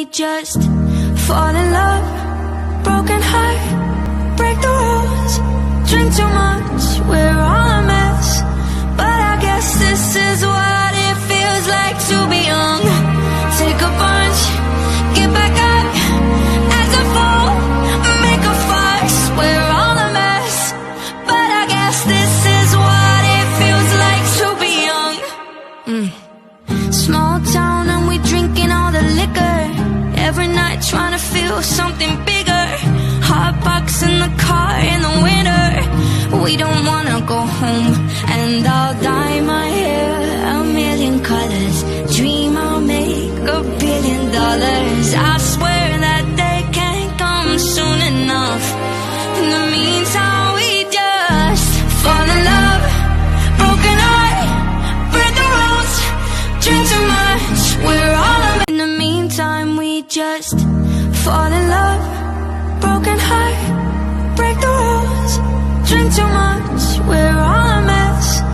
we just fall in love. Broken heart, break the rules. Drink too much, we're all a mess. But I guess this is what it feels like to be young. Take a bunch, get back up, act a fool, make a fuss. We're all a mess, but I guess this is what it feels like to be young. Small town and we drinking all the liquor. Every night trying to feel something bigger. Hot box in the car in the winter. We don't wanna go home. And I'll dye my hair a million colors. Dream I'll make $1 billion. I swear that they can't come soon enough. In the meantime we just fall in love. Broken heart, break the rules. Drink too much, we're all a... In the meantime we just fall in love. Broken heart, break the rules. Drink too much, we're all